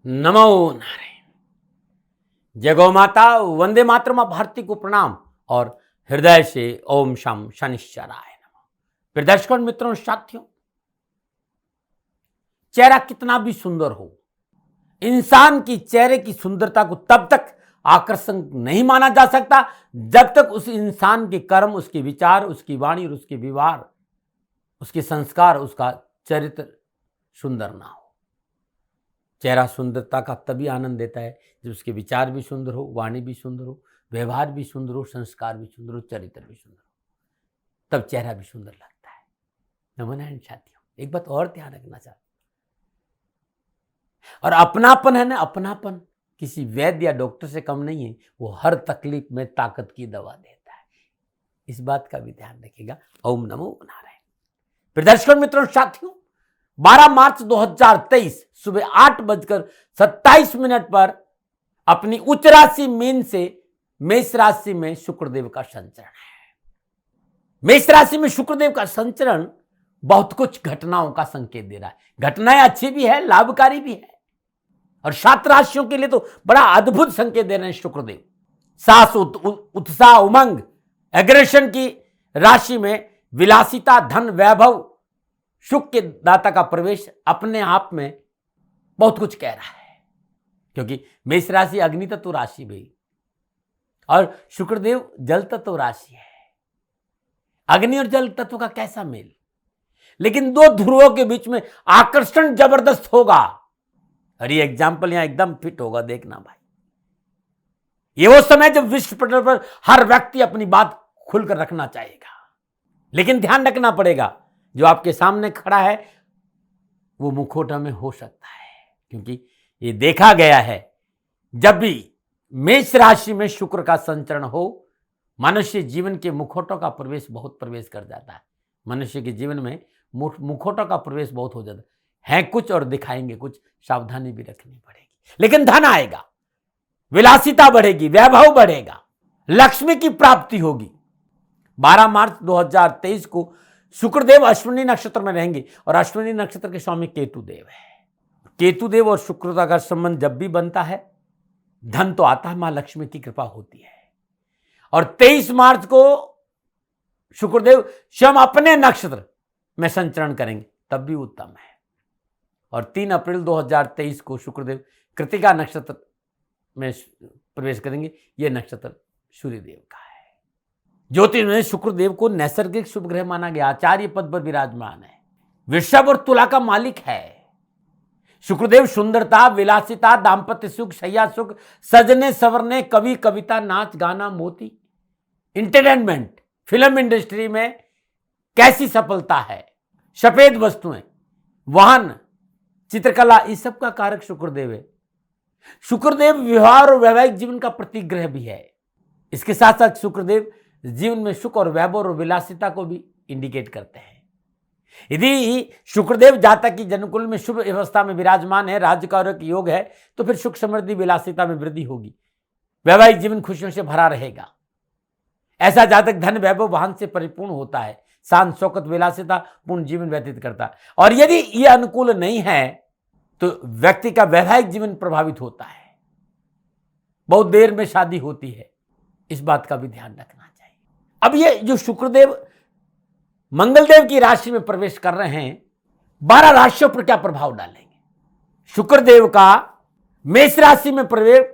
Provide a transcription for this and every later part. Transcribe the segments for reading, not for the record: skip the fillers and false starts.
नमो नारायण। जय गौ माता, वंदे मातरम भारती को प्रणाम और हृदय से ओम शम शनिश्चराय नमः। फिर दर्शकों, मित्रों, साथियों, चेहरा कितना भी सुंदर हो, इंसान की चेहरे की सुंदरता को तब तक आकर्षण नहीं माना जा सकता जब तक उस इंसान के कर्म, उसके विचार, उसकी वाणी और उसके व्यवहार, उसके संस्कार, उसका चरित्र सुंदर ना हो। चेहरा सुंदरता का तभी आनंद देता है जब उसके विचार भी सुंदर हो, वाणी भी सुंदर हो, व्यवहार भी सुंदर हो, संस्कार भी सुंदर हो, चरित्र भी सुंदर हो, तब चेहरा भी सुंदर लगता है। नमन साथियों, एक बात और ध्यान रखना चाहता, और अपनापन है ना, अपनापन किसी वैद्य या डॉक्टर से कम नहीं है। वो हर तकलीफ में ताकत की दवा देता है। इस बात का भी ध्यान रखिएगा। ओम नमो नारायण। फिर दर्शकों, मित्रों, साथियों, 12 मार्च 2023 सुबह 8:27 पर अपनी उच्च राशि मीन से मेष राशि में शुक्रदेव का संचरण है। मेष राशि में शुक्रदेव का संचरण बहुत कुछ घटनाओं का संकेत दे रहा है। घटनाएं अच्छी भी है, लाभकारी भी है, और 7 राशियों के लिए तो बड़ा अद्भुत संकेत दे रहे हैं शुक्रदेव। साहस, उत्साह, उमंग, एग्रेशन की राशि में विलासिता, धन, वैभव, सुख के दाता का प्रवेश अपने आप में बहुत कुछ कह रहा है, क्योंकि मेष राशि अग्नि तत्व राशि भी, और शुक्रदेव जल तत्व राशि है। अग्नि और जल तत्व का कैसा मेल, लेकिन दो ध्रुवों के बीच में आकर्षण जबरदस्त होगा। और ये एग्जाम्पल यहां एकदम फिट होगा, देखना भाई। ये वो समय जब विश्व पटल पर हर व्यक्ति अपनी बात खुलकर रखना चाहेगा, लेकिन ध्यान रखना पड़ेगा, जो आपके सामने खड़ा है वो मुखौटा में हो सकता है, क्योंकि ये देखा गया है जब भी मेष राशि में शुक्र का संचरण हो, मनुष्य जीवन के मुखौटों का प्रवेश बहुत प्रवेश कर जाता है। मनुष्य के जीवन में मुखौटों का प्रवेश बहुत हो जाता है कुछ और दिखाएंगे कुछ, सावधानी भी रखनी पड़ेगी, लेकिन धन आएगा, विलासिता बढ़ेगी, वैभव बढ़ेगा, लक्ष्मी की प्राप्ति होगी। 12 मार्च 2023 को शुक्रदेव अश्विनी नक्षत्र में रहेंगे, और अश्विनी नक्षत्र के स्वामी केतुदेव है। केतुदेव और शुक्रता का संबंध जब भी बनता है, धन तो आता है, मां लक्ष्मी की कृपा होती है। और 23 मार्च को शुक्रदेव स्वयं अपने नक्षत्र में संचरण करेंगे, तब भी उत्तम है। और 3 अप्रैल 2023 को शुक्रदेव कृतिका नक्षत्र में प्रवेश करेंगे। यह नक्षत्र सूर्यदेव का है। ज्योतिष में शुक्रदेव को नैसर्गिक शुभ ग्रह माना गया, आचार्य पद पर विराजमान है, वृषभ और तुला का मालिक है। शुक्रदेव सुंदरता, विलासिता, दाम्पत्य सुख, शैया सुख, सजने संवरने, कवि, कविता, नाच गाना, मोती, इंटरटेनमेंट, फिल्म इंडस्ट्री में कैसी सफलता है, सफेद वस्तुएं, वाहन, चित्रकला, इस सब का कारक शुक्रदेव है। शुक्रदेव व्यवहार और वैवाहिक जीवन का प्रतीक ग्रह भी है। इसके साथ साथ शुक्रदेव जीवन में सुख और वैभव और विलासिता को भी इंडिकेट करते हैं। यदि शुक्रदेव जातक की जन्मकुल में शुभ अवस्था में विराजमान है, राजकारक योग है, तो फिर सुख, समृद्धि, विलासिता में वृद्धि होगी, वैवाहिक जीवन खुशियों से भरा रहेगा। ऐसा जातक धन, वैभव, वाहन से परिपूर्ण होता है, शांत, शौकत, विलासिता पूर्ण जीवन व्यतीत करता है। और यदि यह अनुकूल नहीं है तो व्यक्ति का वैवाहिक जीवन प्रभावित होता है, बहुत देर में शादी होती है। इस बात का भी ध्यान रखना चाहिए। अब ये जो शुक्रदेव मंगलदेव की राशि में प्रवेश कर रहे हैं, 12 राशियों पर क्या प्रभाव डालेंगे? शुक्रदेव का मेष राशि में प्रवेश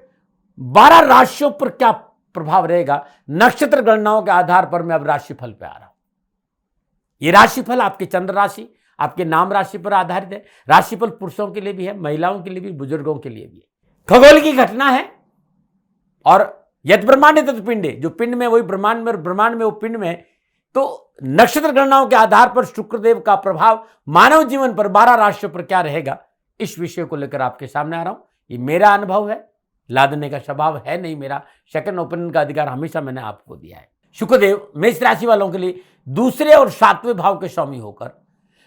12 राशियों पर क्या प्रभाव रहेगा? नक्षत्र गणनाओं के आधार पर मैं अब राशिफल पे आ रहा हूं। यह राशिफल आपके चंद्र राशि, आपके नाम राशि पर आधारित है। राशिफल पुरुषों के लिए भी है, महिलाओं के लिए भी, बुजुर्गों के लिए भी है। खगोल की घटना है, और यद ब्रह्मांड तत् पिंड, जो पिंड में वही ब्रह्मांड में, और ब्रह्मांड में वो पिंड में। तो नक्षत्र गणनाओं के आधार पर शुक्रदेव का प्रभाव मानव जीवन पर 12 राशियों पर क्या रहेगा, इस विषय को लेकर आपके सामने आ रहा हूं। ये मेरा अनुभव है, लादने का स्वभाव है नहीं मेरा, सेकंड ओपिनियन का अधिकार हमेशा मैंने आपको दिया है। शुक्रदेव मेष राशि वालों के लिए दूसरे और 7वें भाव के स्वामी होकर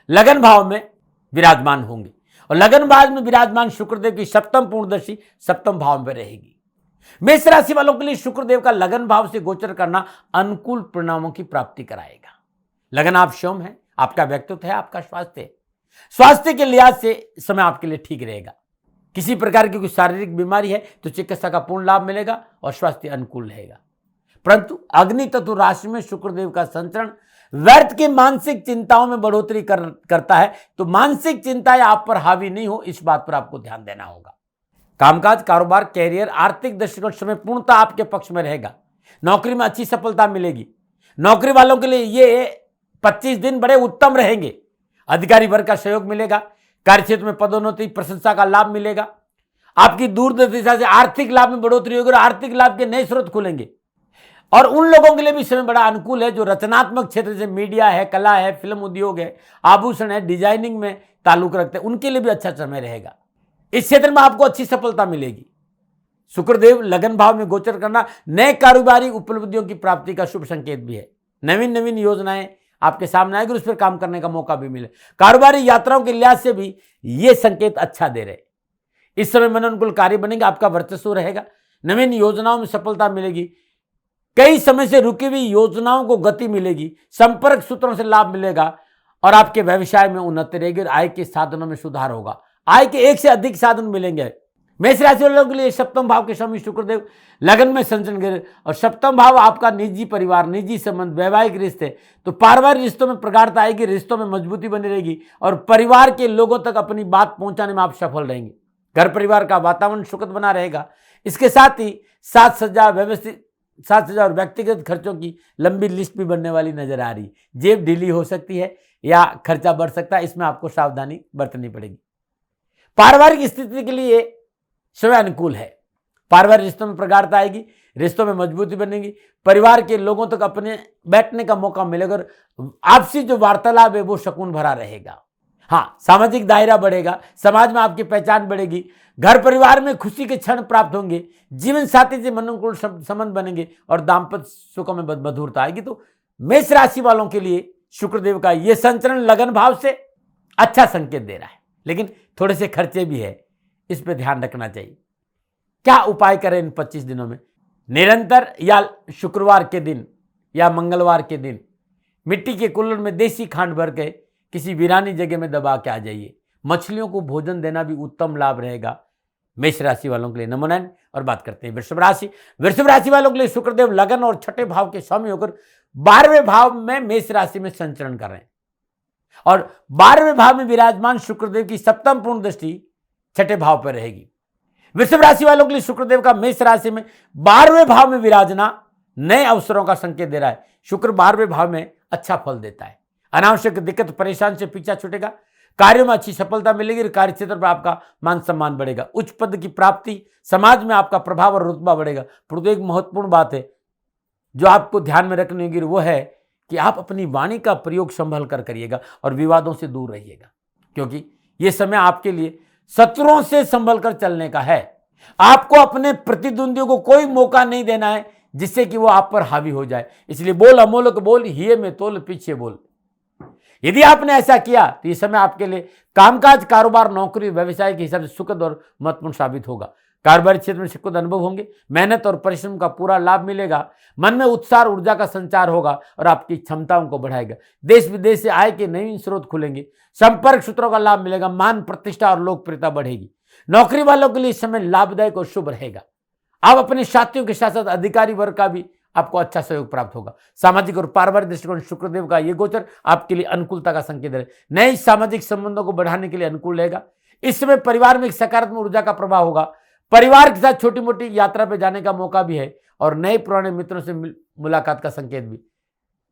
लगन भाव में विराजमान होंगे, और लगन भाव में विराजमान शुक्रदेव की सप्तम पूर्णदर्शी सप्तम भाव में रहेगी। मेष राशि वालों के लिए शुक्रदेव का लगन भाव से गोचर करना अनुकूल परिणामों की प्राप्ति कराएगा। लगन आप स्वयं है, आपका व्यक्तित्व है, आपका स्वास्थ्य है। स्वास्थ्य के लिहाज से समय आपके लिए ठीक रहेगा। किसी प्रकार की कोई शारीरिक बीमारी है तो चिकित्सा का पूर्ण लाभ मिलेगा और स्वास्थ्य अनुकूल रहेगा। परंतु अग्नि तत्व राशि में शुक्रदेव का संचरण व्यर्थ की मानसिक चिंताओं में बढ़ोतरी करता है, तो मानसिक चिंताएं आप पर हावी नहीं हो, इस बात पर आपको ध्यान देना होगा। कामकाज, कारोबार, कैरियर, आर्थिक दृष्टिकोण समय पूर्णतः आपके पक्ष में रहेगा। नौकरी में अच्छी सफलता मिलेगी। नौकरी वालों के लिए ये 25 दिन बड़े उत्तम रहेंगे। अधिकारी वर्ग का सहयोग मिलेगा। कार्यक्षेत्र में पदोन्नति, प्रशंसा का लाभ मिलेगा। आपकी दूरदर्शी दिशा से आर्थिक लाभ में बढ़ोतरी होगी और आर्थिक लाभ के नए स्रोत खुलेंगे। और उन लोगों के लिए भी समय बड़ा अनुकूल है जो रचनात्मक क्षेत्र से मीडिया है, कला है, फिल्म उद्योग है, आभूषण है, डिजाइनिंग में ताल्लुक रखते हैं, उनके लिए भी अच्छा समय रहेगा। इस क्षेत्र में आपको अच्छी सफलता मिलेगी। शुक्रदेव लगन भाव में गोचर करना नए कारोबारी उपलब्धियों की प्राप्ति का शुभ संकेत भी है। नवीन नवीन योजनाएं आपके सामने आएगी, उस पर काम करने का मौका भी मिले। कारोबारी यात्राओं के लिहाज से भी ये संकेत अच्छा दे रहे। इस समय मन अनुकूल कार्य बनेंगे, आपका वर्चस्व रहेगा। नवीन योजनाओं में सफलता मिलेगी। कई समय से रुकी हुई योजनाओं को गति मिलेगी। संपर्क सूत्रों से लाभ मिलेगा और आपके व्यवसाय में उन्नति रहेगी और आय के साधनों में सुधार होगा। आय के एक से अधिक साधन मिलेंगे। मेष राशि वालों के लिए सप्तम भाव के स्वामी शुक्रदेव लगन में संचरण करें और सप्तम भाव आपका निजी परिवार, निजी संबंध, वैवाहिक रिश्ते, तो पारिवारिक रिश्तों में प्रगाढ़ता आएगी, रिश्तों में मजबूती बनी रहेगी और परिवार के लोगों तक अपनी बात पहुंचाने में आप सफल रहेंगे। घर परिवार का वातावरण सुखद बना रहेगा। इसके साथ ही साज सज्जा और व्यक्तिगत खर्चों की लंबी लिस्ट भी बनने वाली नजर आ रही। जेब ढीली हो सकती है या खर्चा बढ़ सकता है, इसमें आपको सावधानी बरतनी पड़ेगी। पारिवारिक स्थिति के लिए समय अनुकूल है। पारिवारिक रिश्तों में प्रगाढ़ता आएगी, रिश्तों में मजबूती बनेगी, परिवार के लोगों तक अपने बैठने का मौका मिलेगा और आपसी जो वार्तालाप है वो सुकून भरा रहेगा। हाँ, सामाजिक दायरा बढ़ेगा, समाज में आपकी पहचान बढ़ेगी, घर परिवार में खुशी के क्षण प्राप्त होंगे, जीवन साथी से अनुकूल संबंध बनेंगे और दाम्पत्य सुखों में मधुरता आएगी। तो मेष राशि वालों के लिए शुक्रदेव का यह संचरण लगन भाव से अच्छा संकेत दे रहा है, लेकिन थोड़े से खर्चे भी है, इस पर ध्यान रखना चाहिए। क्या उपाय करें इन 25 दिनों में? निरंतर या शुक्रवार के दिन या मंगलवार के दिन मिट्टी के कुल्हड़ में देसी खांड भर के किसी वीरानी जगह में दबा के आ जाइए। मछलियों को भोजन देना भी उत्तम लाभ रहेगा मेष राशि वालों के लिए। नमो नारायण। और बात करते हैं वृषभ राशि। वृषभ राशि वालों के लिए शुक्रदेव लगन और छठे भाव के स्वामी होकर 12वें भाव में मेष राशि में संचरण कर रहे हैं और 12वें भाव में विराजमान शुक्रदेव की सप्तम पूर्ण दृष्टि छठे भाव पर रहेगी। वृषभ राशि वालों के लिए शुक्रदेव का मेष राशि में 12वें भाव में विराजना नए अवसरों का संकेत दे रहा है। शुक्र 12वें भाव में अच्छा फल देता है। अनावश्यक दिक्कत परेशान से पीछा छूटेगा। कार्यों में अच्छी सफलता मिलेगी और कार्य क्षेत्र पर आपका मान सम्मान बढ़ेगा। उच्च पद की प्राप्ति, समाज में आपका प्रभाव और रुतबा बढ़ेगा। परंतु एक महत्वपूर्ण बात है जो आपको ध्यान में रखनी होगी, वो है कि आप अपनी वाणी का प्रयोग संभल कर करिएगा और विवादों से दूर रहिएगा, क्योंकि यह समय आपके लिए शत्रुओं से संभल कर चलने का है। आपको अपने प्रतिद्वंदियों को कोई मौका नहीं देना है जिससे कि वो आप पर हावी हो जाए। इसलिए बोल अमोलक बोल, हिये में तोल पीछे बोल। यदि आपने ऐसा किया तो इस समय आपके लिए कामकाज, कारोबार, नौकरी, व्यवसाय के हिसाब से सुखद और महत्वपूर्ण साबित होगा। कारोबारी क्षेत्र में सुखद अनुभव होंगे। मेहनत और परिश्रम का पूरा लाभ मिलेगा। मन में उत्साह और ऊर्जा का संचार होगा और आपकी क्षमताओं को बढ़ाएगा। देश विदेश से आय के नवीन स्रोत खुलेंगे। संपर्क सूत्रों का लाभ मिलेगा। मान, प्रतिष्ठा और लोकप्रियता बढ़ेगी। नौकरी वालों के लिए समय लाभदायक और शुभ रहेगा। आप अपने साथियों के साथ साथ अधिकारी वर्ग का भी आपको अच्छा सहयोग प्राप्त होगा। सामाजिक और पारिवारिक दृष्टिकोण शुक्रदेव का ये गोचर आपके लिए अनुकूलता का संकेत है। नए सामाजिक संबंधों को बढ़ाने के लिए अनुकूल रहेगा। इस समय परिवार में एक सकारात्मक ऊर्जा का प्रभाव होगा। परिवार के साथ छोटी मोटी यात्रा पर जाने का मौका भी है और नए पुराने मित्रों से मुलाकात का संकेत भी।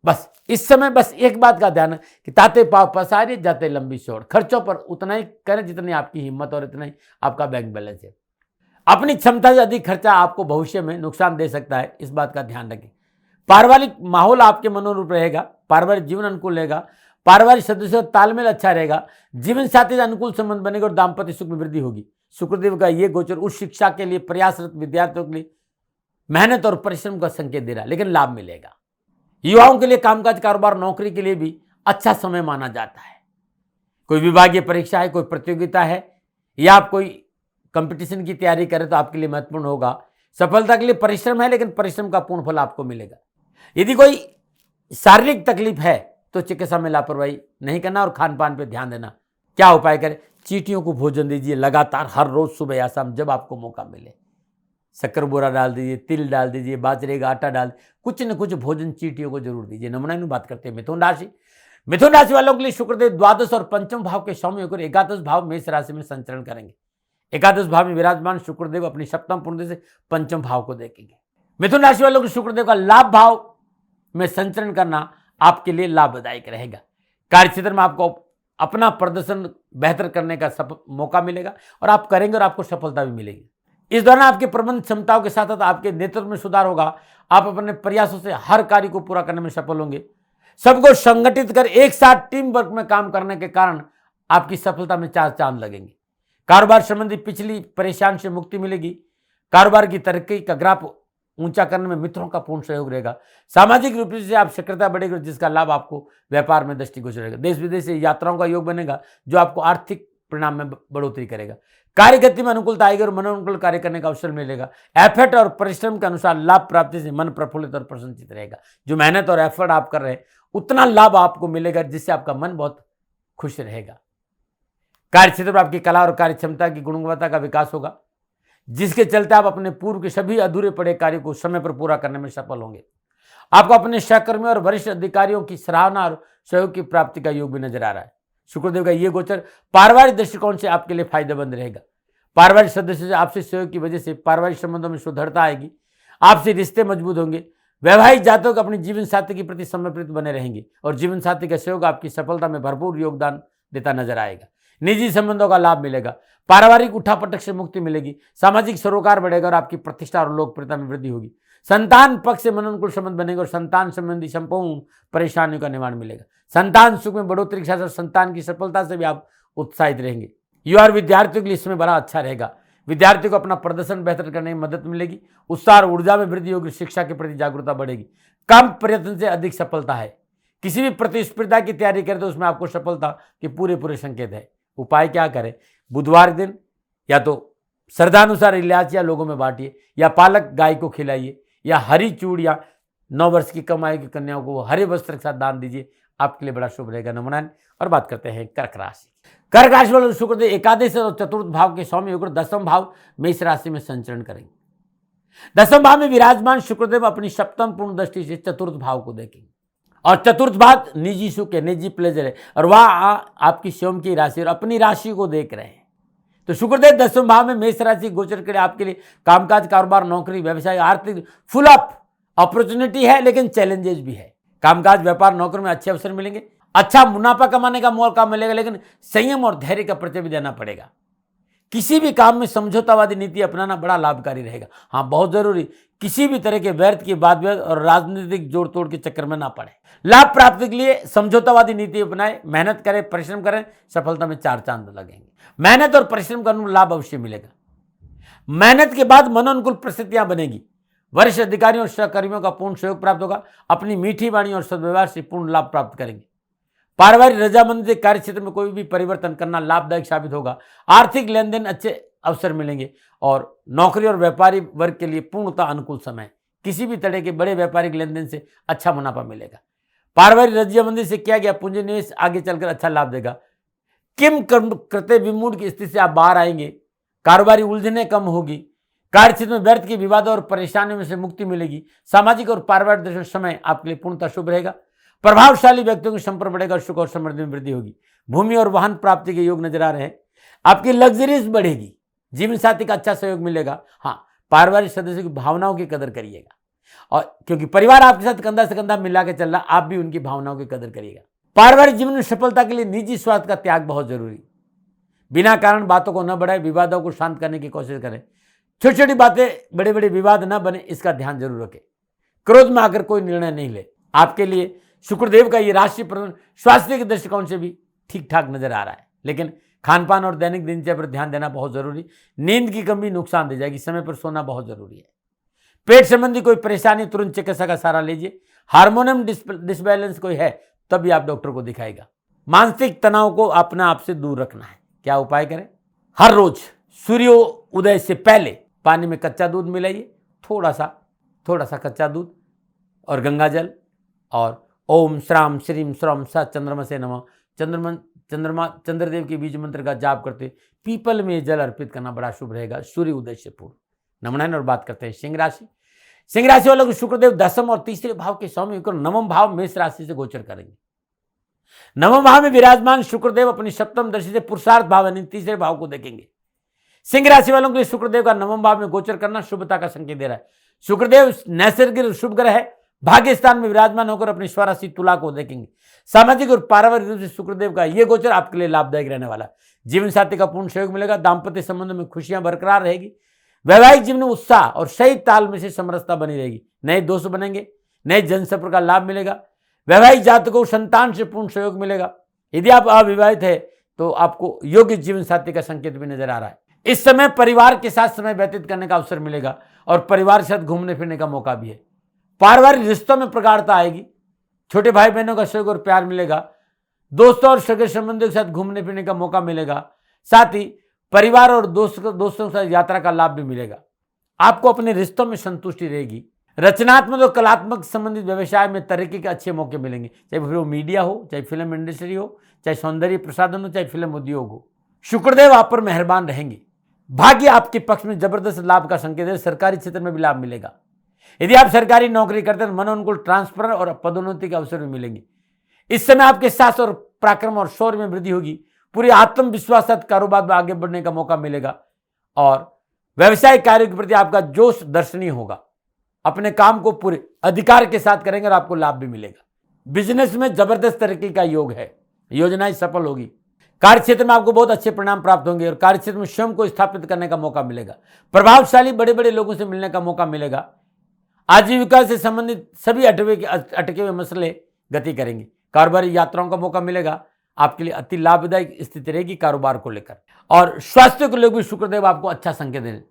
बस इस समय बस एक बात का ध्यान है कि ताते पाव पसारे जाते लंबी चौड़। खर्चों पर उतना ही करें जितनी आपकी हिम्मत और इतना ही आपका बैंक बैलेंस है। अपनी क्षमता से अधिक खर्चा आपको भविष्य में नुकसान दे सकता है, इस बात का ध्यान रखें। पारिवारिक माहौल आपके मनोरूप रहेगा। पारिवारिक जीवन अनुकूल रहेगा। पारिवारिक सदस्यों का तालमेल अच्छा रहेगा। जीवन साथी से अनुकूल संबंध बनेगा और दाम्पत्य सुख में वृद्धि होगी। शुक्रदेव का ये गोचर उच्च शिक्षा के लिए प्रयासरत विद्यार्थियों के लिए मेहनत और परिश्रम का संकेत दे रहा है, लेकिन लाभ मिलेगा। युवाओं के लिए कामकाज, कारोबार, नौकरी के लिए भी अच्छा समय माना जाता है। कोई विभागीय परीक्षा है, कोई प्रतियोगिता है या आप कोई कंपटीशन की तैयारी करें तो आपके लिए महत्वपूर्ण होगा। सफलता के लिए परिश्रम है, लेकिन परिश्रम का पूर्ण फल आपको मिलेगा। यदि कोई शारीरिक तकलीफ है तो चिकित्सा में लापरवाही नहीं करना और खान पान पर ध्यान देना क्या उपाय करें? चींटियों को भोजन दीजिए लगातार, हर रोज सुबह या शाम जब आपको मौका मिले। शक्कर बोरा डाल दीजिए, तिल डाल दीजिए, बाजरे का आटा डाल, कुछ न कुछ भोजन चींटियों को जरूर दीजिए। नमूना में बात करते हैं मिथुन राशि। मिथुन राशि वालों के लिए शुक्रदेव द्वादश और पंचम भाव के स्वामी होकर एकादश भाव मेष राशि में संचरण करेंगे। एकादश भाव में विराजमान शुक्रदेव अपनी सप्तम पूर्ण से पंचम भाव को देखेंगे। मिथुन राशि वालों को शुक्रदेव का लाभ भाव में संचरण करना आपके लिए लाभदायक रहेगा। कार्य क्षेत्र में आपको अपना प्रदर्शन बेहतर करने का मौका मिलेगा और आप करेंगे और आपको सफलता भी मिलेगी। इस दौरान आपकी प्रबंध क्षमताओं के साथ साथ आपके नेतृत्व में सुधार होगा। आप अपने प्रयासों से हर कार्य को पूरा करने में सफल होंगे। सबको संगठित कर एक साथ टीम वर्क में काम करने के कारण आपकी सफलता में 4 चांद लगेंगे। कारोबार संबंधी पिछली परेशान से मुक्ति मिलेगी। कारोबार की तरक्की का ग्राफ ऊंचा करने में मित्रों का पूर्ण सहयोग रहेगा। सामाजिक रूप से आप सक्रियता बढ़ेगी जिसका लाभ आपको व्यापार में दृष्टिगोचर रहेगा। देश विदेश से यात्राओं का योग बनेगा जो आपको आर्थिक परिणाम में बढ़ोतरी करेगा। कार्य गति में अनुकूलता आएगी और मनोनुकूल कार्य करने का अवसर मिलेगा। एफर्ट और परिश्रम के अनुसार लाभ प्राप्ति से मन प्रफुल्लित और प्रसन्नचित रहेगा। जो मेहनत और एफर्ट आप कर रहे हैं उतना लाभ आपको मिलेगा जिससे आपका मन बहुत खुश रहेगा। कार्य क्षेत्र में आपकी कला और कार्य क्षमता की गुणवत्ता का विकास होगा जिसके चलते आप अपने पूर्व के सभी अधूरे पड़े कार्यों को समय पर पूरा करने में सफल होंगे। आपको अपने सहकर्मियों और वरिष्ठ अधिकारियों की सराहना और सहयोग की प्राप्ति का योग भी नजर आ रहा है। शुक्रदेव का यह गोचर पारिवारिक दृष्टिकोण से आपके लिए फायदेमंद रहेगा। पारिवारिक सदस्य से आपसे सहयोग की वजह से पारिवारिक संबंधों में सुदृढ़ता आएगी। आपसे रिश्ते मजबूत होंगे। वैवाहिक जातक अपने जीवन साथी के प्रति समर्पित बने रहेंगे और जीवन साथी का सहयोग आपकी सफलता में भरपूर योगदान देता नजर आएगा। निजी संबंधों का लाभ मिलेगा। पारिवारिक उठापटक से मुक्ति मिलेगी। सामाजिक सरोकार बढ़ेगा और आपकी प्रतिष्ठा और लोकप्रियता में वृद्धि होगी। संतान पक्ष से मनोनुकूल संबंध बनेगा और संतान संबंधी संपूर्ण परेशानियों का निवारण मिलेगा। संतान सुख में बढ़ोतरी के साथ संतान की सफलता से भी आप उत्साहित रहेंगे। युवा विद्यार्थियों के लिए इसमें बड़ा अच्छा रहेगा। विद्यार्थियों को अपना प्रदर्शन बेहतर करने में मदद मिलेगी। उत्साह और ऊर्जा में वृद्धि होगी। शिक्षा के प्रति जागरूकता बढ़ेगी। कम प्रयत्न से अधिक सफलता है। किसी भी प्रतिस्पर्धा की तैयारी करें तो उसमें आपको सफलता के पूरे संकेत है। उपाय क्या करें? बुधवार दिन या तो श्रद्धानुसार इलायचियां लोगों में बांटिए या पालक गाय को खिलाइए या हरी चूड़ियां 9 वर्ष की कम आयु की कन्याओं को हरे वस्त्र के साथ दान दीजिए। आपके लिए बड़ा शुभ रहेगा। नमूना। और बात करते हैं कर्क राशि। कर्क राशि वालों शुक्रदेव एकादश और चतुर्थ भाव के स्वामी होकर दसम भाव मेष राशि में संचरण करेंगे। दसम भाव में विराजमान शुक्रदेव अपनी सप्तम पूर्ण दृष्टि से चतुर्थ भाव को देखेंगे और चतुर्थ भाव निजी सुख है, निजी प्लेजर है और वह आपकी स्वयं की राशि और अपनी राशि को देख रहे हैं। तो शुक्रदेव दसवें भाव में मेष राशि गोचर के लिए आपके लिए कामकाज, कारोबार, नौकरी, व्यवसाय, आर्थिक फुल अप अपॉर्चुनिटी है लेकिन चैलेंजेस भी है। कामकाज, व्यापार, नौकरी में अच्छे अवसर मिलेंगे। अच्छा मुनाफा कमाने का मौका मिलेगा लेकिन संयम और धैर्य का परिचय भी देना पड़ेगा। किसी भी काम में समझौतावादी नीति अपनाना बड़ा लाभकारी रहेगा। हाँ, बहुत जरूरी, किसी भी तरह के व्यर्थ की वाद विवाद और राजनीतिक जोड़ तोड़ के चक्कर में ना पड़े। लाभ प्राप्ति के लिए समझौतावादी नीति अपनाएं, मेहनत करें, परिश्रम करें, सफलता में 4 चांद लगेंगे। मेहनत और परिश्रम का लाभ अवश्य मिलेगा। मेहनत के बाद मनोनुकूल परिस्थितियां बनेगी। वरिष्ठ अधिकारियों और सहकर्मियों का पूर्ण सहयोग प्राप्त होगा। अपनी मीठी वाणी और सद्व्यवहार से पूर्ण लाभ प्राप्त करेंगे। पारिवारिक रजामंदी से कार्य क्षेत्र में कोई भी परिवर्तन करना लाभदायक साबित होगा। आर्थिक लेन देन अच्छे अवसर मिलेंगे और नौकरी और व्यापारी वर्ग के लिए पूर्णतः अनुकूल समय। किसी भी तरह के बड़े व्यापारिक लेन देन से अच्छा मुनाफा मिलेगा। पारिवारिक रजामंदी से किया गया पूंजी निवेश आगे चलकर अच्छा लाभ देगा। किम कृत्य विमूढ़ की स्थिति से आप बाहर आएंगे। कारोबारी उलझने कम होगी। कार्य क्षेत्र में व्यर्थ की विवाद और परेशानियों में से मुक्ति मिलेगी। सामाजिक और पारिवारिक दृष्टि से समय आपके लिए पूर्णतः शुभ रहेगा। प्रभावशाली व्यक्तियों के संपर्क बढ़ेगा। सुख और समृद्धि में वृद्धि होगी। भूमि और वाहन प्राप्ति के योग नजर आ रहे हैं। आपकी लग्जरीज बढ़ेगी। जीवन साथी का अच्छा सहयोग मिलेगा। हाँ, पारिवारिक सदस्यों की भावनाओं की कदर करिएगा और क्योंकि परिवार आपके साथ कंधा से कंधा मिला के चल रहा, आप भी उनकी भावनाओं की कदर करिएगा। पारिवारिक जीवन में सफलता के लिए निजी स्वार्थ का त्याग बहुत जरूरी। बिना कारण बातों को न बढ़ाए, विवादों को शांत करने की कोशिश करें। छोटी छोटी बातें बड़े बड़े विवाद न बने, इसका ध्यान जरूर रखें। क्रोध में आकर कोई निर्णय नहीं ले। आपके लिए शुक्रदेव का ये राशि प्रबंधन स्वास्थ्य के दृष्टिकोण से भी ठीक ठाक नजर आ रहा है, लेकिन खान पान और दैनिक दिनचर्या पर ध्यान देना बहुत जरूरी। नींद की कमी नुकसान दे जाएगी। समय पर सोना बहुत जरूरी है। पेट संबंधी कोई परेशानी तुरंत चिकित्सा का सहारा लीजिए। हार्मोनियम डिसबैलेंस कोई है तभी आप डॉक्टर को दिखाएगा। मानसिक तनाव को अपने आप से दूर रखना है। क्या उपाय करें? हर रोज सूर्योदय से पहले पानी में कच्चा दूध मिलाइए, थोड़ा सा कच्चा दूध और गंगा जल, और ओम श्राम श्रीम श्रम स चंद्रमा से नमः चंद्रदेव के बीज मंत्र का जाप करते पीपल में जल अर्पित करना बड़ा शुभ रहेगा सूर्य उदय से पूर्व। नमन और बात करते हैं सिंह राशि। सिंह राशि वालों को शुक्रदेव दसम और तीसरे भाव के स्वामी होकर नवम भाव मेष राशि से गोचर करेंगे। नवम भाव में विराजमान शुक्रदेव अपनी सप्तम दृष्टि से पुरुषार्थ भाव यानी तीसरे भाव को देखेंगे। सिंह राशि वालों के लिए शुक्रदेव का नवम भाव में गोचर करना शुभता का संकेत दे रहा है। शुक्रदेव नैसर्गिक शुभ ग्रह है, भाग्य स्थान में विराजमान होकर अपनी स्वराशि तुला को देखेंगे। सामाजिक और पारिवारिक रूप से शुक्रदेव का यह गोचर आपके लिए लाभदायक रहने वाला। जीवन साथी का पूर्ण सहयोग मिलेगा। दाम्पत्य संबंधों में खुशियां बरकरार रहेगी। वैवाहिक जीवन में उत्साह और सही ताल में से समरसता बनी रहेगी। नए दोस्त बनेंगे, नए जनसंपर्क का लाभ मिलेगा। वैवाहिक जातकों को संतान से पूर्ण सहयोग मिलेगा। यदि आप अविवाहित है तो आपको योग्य जीवन साथी का संकेत भी नजर आ रहा है। इस समय परिवार के साथ समय व्यतीत करने का अवसर मिलेगा और परिवार के साथ घूमने फिरने का मौका भी है। पारिवारिक रिश्तों में प्रगाढ़ता आएगी। छोटे भाई बहनों का सहयोग और प्यार मिलेगा। दोस्तों और सगे संबंधियों के साथ घूमने फिरने का मौका मिलेगा। साथ ही परिवार और दोस्तों के साथ यात्रा का लाभ भी मिलेगा। आपको अपने रिश्तों में संतुष्टि रहेगी। रचनात्मक और कलात्मक संबंधित व्यवसाय में तरक्की के अच्छे मौके मिलेंगे, चाहे फिर वो मीडिया हो, चाहे फिल्म इंडस्ट्री हो, चाहे सौंदर्य प्रसाधन हो, चाहे फिल्म उद्योग हो। शुक्रदेव आप पर मेहरबान रहेंगे। भाग्य आपके पक्ष में जबरदस्त लाभ का संकेत है। सरकारी क्षेत्र में भी लाभ मिलेगा। यदि आप सरकारी नौकरी करते हैं तो मन अनुकूल ट्रांसफर और पदोन्नति के अवसर भी मिलेंगे। इस समय आपके साहस और पराक्रम और शौर्य में वृद्धि होगी। पूरे आत्मविश्वास साथ कारोबार में आगे बढ़ने का मौका मिलेगा और व्यवसायिक कार्यों के प्रति आपका जोश दर्शनीय होगा। अपने काम को पूरे अधिकार के साथ करेंगे और आपको लाभ भी मिलेगा। बिजनेस में जबरदस्त तरक्की का योग है। योजनाएं सफल होगी। कार्य क्षेत्र में आपको बहुत अच्छे परिणाम प्राप्त होंगे और कार्य क्षेत्र में स्वयं को स्थापित करने का मौका मिलेगा। प्रभावशाली बड़े बड़े लोगों से मिलने का मौका मिलेगा। आजीविका से संबंधित सभी अटके हुए मसले गति करेंगे। कारोबारी यात्राओं का मौका मिलेगा। आपके लिए अति लाभदायक स्थिति रहेगी कारोबार को लेकर। और स्वास्थ्य को लेकर भी शुक्रदेव आपको अच्छा संकेत देंगे।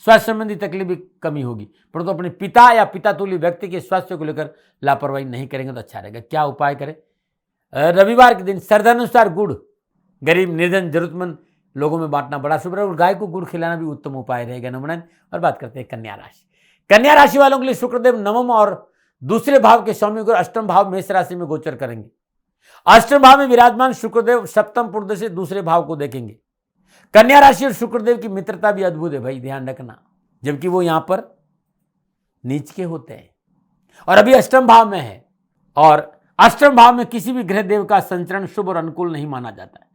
स्वास्थ्य संबंधी तकलीफ भी कमी होगी, परंतु अपने पिता या पिता तुल्य व्यक्ति के स्वास्थ्य को लेकर लापरवाही नहीं करेंगे तो अच्छा रहेगा। क्या उपाय करें? रविवार के दिन श्रद्धानुसार गुड़ गरीब निर्धन जरूरतमंद लोगों में बांटना बड़ा शुभ है और गाय को गुड़ खिलाना भी उत्तम उपाय रहेगा। नमन। और बात करते हैं कन्या राशि। कन्या राशि वालों के लिए शुक्रदेव नवम और दूसरे भाव के स्वामी को अष्टम भाव मेष राशि में गोचर करेंगे। अष्टम भाव में विराजमान शुक्रदेव सप्तम पूर्व से दूसरे भाव को देखेंगे। कन्या राशि और शुक्रदेव की मित्रता भी अद्भुत है भाई, ध्यान रखना। जबकि वो यहां पर नीच के होते हैं और अभी अष्टम भाव में है और अष्टम भाव में किसी भी ग्रह देव का संचरण शुभ और अनुकूल नहीं माना जाता है।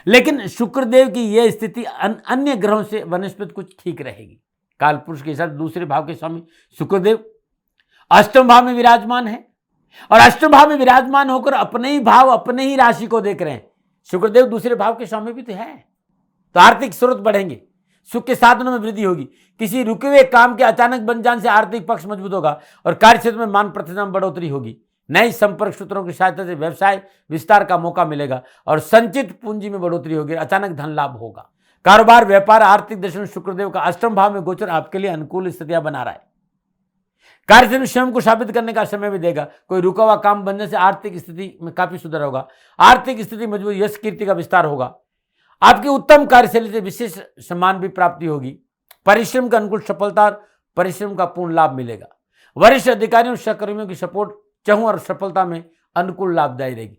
लेकिन शुक्रदेव की यह स्थिति अन्य ग्रहों से वनस्पति कुछ ठीक रहेगी। काल पुरुष के साथ दूसरे भाव के स्वामी शुक्रदेव अष्टम भाव में विराजमान है और अष्टम भाव में विराजमान होकर अपने ही भाव अपने ही राशि को देख रहे हैं। शुक्रदेव दूसरे भाव के स्वामी भी तो है, तो आर्थिक स्रोत बढ़ेंगे। सुख के साधनों में वृद्धि होगी। किसी रुके हुए काम के अचानक बन जाने से आर्थिक पक्ष मजबूत होगा और कार्य क्षेत्र में मान प्रतिष्ठा में बढ़ोतरी होगी। नए संपर्क सूत्रों की सहायता से व्यवसाय विस्तार का मौका मिलेगा और संचित पूंजी में बढ़ोतरी होगी। अचानक धन लाभ होगा। कारोबार व्यापार आर्थिक दर्शन शुक्रदेव का अष्टम भाव में गोचर आपके लिए अनुकूल स्थितियां बना रहा है। कार्य में स्वयं को साबित करने का समय भी देगा। कोई रुका हुआ काम बनने से आर्थिक स्थिति में काफी सुधार होगा। आर्थिक स्थिति मजबूत, यश कीर्ति का विस्तार होगा। आपकी उत्तम कार्यशैली से विशेष सम्मान भी प्राप्ति होगी। परिश्रम का अनुकूल सफलता और परिश्रम का पूर्ण लाभ मिलेगा। वरिष्ठ अधिकारियों और सहकर्मियों की सपोर्ट चाहूं और सफलता में अनुकूल लाभदायी रहेगी।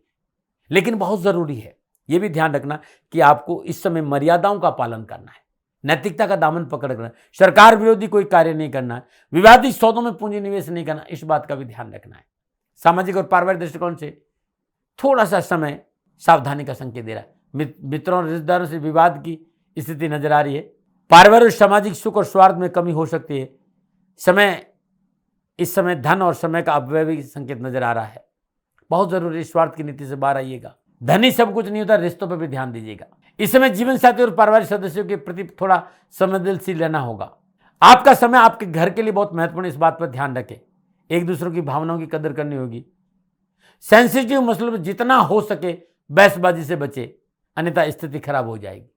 लेकिन बहुत जरूरी है यह भी ध्यान रखना कि आपको इस समय मर्यादाओं का पालन करना है। नैतिकता का दामन पकड़ना, सरकार विरोधी कोई कार्य नहीं करना, विवादित सौदों में पूंजी निवेश नहीं करना, इस बात का भी ध्यान रखना है। सामाजिक और पारिवारिक दृष्टिकोण से थोड़ा सा समय सावधानी का संकेत दे रहा है। मित्रों और रिश्तेदारों से विवाद की स्थिति नजर आ रही है। पारिवारिक और सामाजिक सुख और स्वार्थ में कमी हो सकती है। इस समय धन और समय का अपव्यय भी संकेत नजर आ रहा है। बहुत जरूरी, स्वार्थ की नीति से बाहर आइएगा। धन ही सब कुछ नहीं होता, रिश्तों पर भी ध्यान दीजिएगा। इस समय जीवन साथी और पारिवारिक सदस्यों के प्रति थोड़ा संवेदनशील रहना होगा। आपका समय आपके घर के लिए बहुत महत्वपूर्ण, इस बात पर ध्यान रखें। एक दूसरों की भावनाओं की कदर करनी होगी। सेंसिटिव मसलों में जितना हो सके बहसबाजी से बचे, अन्यथा स्थिति खराब हो जाएगी।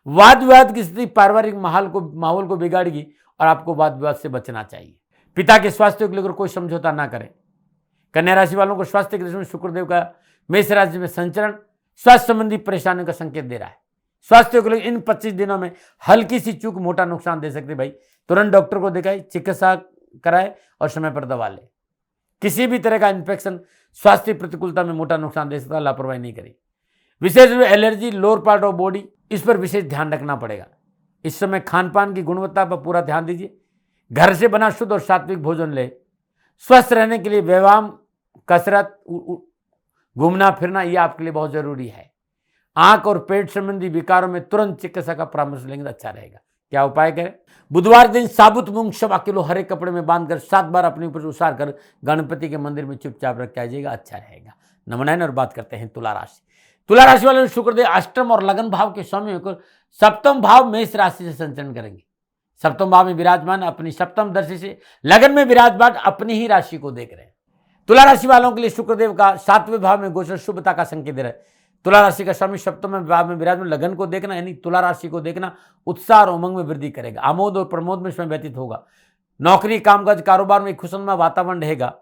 वाद विवाद की स्थिति पारिवारिक माहौल को बिगाड़ेगी और आपको वाद विवाद से बचना चाहिए। पिता के स्वास्थ्य को लेकर कोई समझौता ना करें। कन्या राशि वालों को स्वास्थ्य के दृष्टि में शुक्रदेव का मेष राशि में संचरण स्वास्थ्य संबंधी परेशानियों का संकेत दे रहा है। स्वास्थ्य को लेकर इन 25 दिनों में हल्की सी चूक मोटा नुकसान दे सकते भाई। तुरंत डॉक्टर को दिखाए, चिकित्सा कराए और समय पर दवा ले। किसी भी तरह का इन्फेक्शन स्वास्थ्य प्रतिकूलता में मोटा नुकसान दे सकता है, लापरवाही नहीं करें। विशेष रूप से allergy, lower part of body, इस पर विशेष ध्यान रखना पड़ेगा। इस समय खान पान की गुणवत्ता पर पूरा ध्यान दीजिए। घर से बना शुद्ध और सात्विक भोजन ले। स्वस्थ रहने के लिए व्यायाम, कसरत, घूमना फिरना ये आपके लिए बहुत जरूरी है। आंख और पेट संबंधी विकारों में तुरंत चिकित्सा का परामर्श लेंगे तो अच्छा रहेगा। क्या उपाय करें? बुधवार दिन साबुत मूंग 1.25 किलो हरे कपड़े में बांधकर 7 बार अपने ऊपर उसार कर गणपति के मंदिर में चुपचाप रख के आइएगा, अच्छा रहेगा। नंबर 9 और बात करते हैं तुला राशि। तुला राशि वाले शुक्रदेव अष्टम और लगन भाव के स्वामी होकर सप्तम भाव मेष राशि से संचरण करेंगे। सप्तम भाव में विराजमान अपनी सप्तम दृष्टि से लगन में विराजमान अपनी ही राशि को देख रहे हैं। तुला राशि वालों के लिए शुक्रदेव का 7वें भाव में गोचर शुभता का संकेत दे रहा है। तुला राशि का स्वामी सप्तम भाव में विराजमान लगन को देखना यानी तुला राशि को देखना उत्साह और उमंग में वृद्धि करेगा। आमोद और प्रमोद में समय व्यतीत होगा। नौकरी, कामकाज, कारोबार में खुशनुमा वातावरण रहेगा।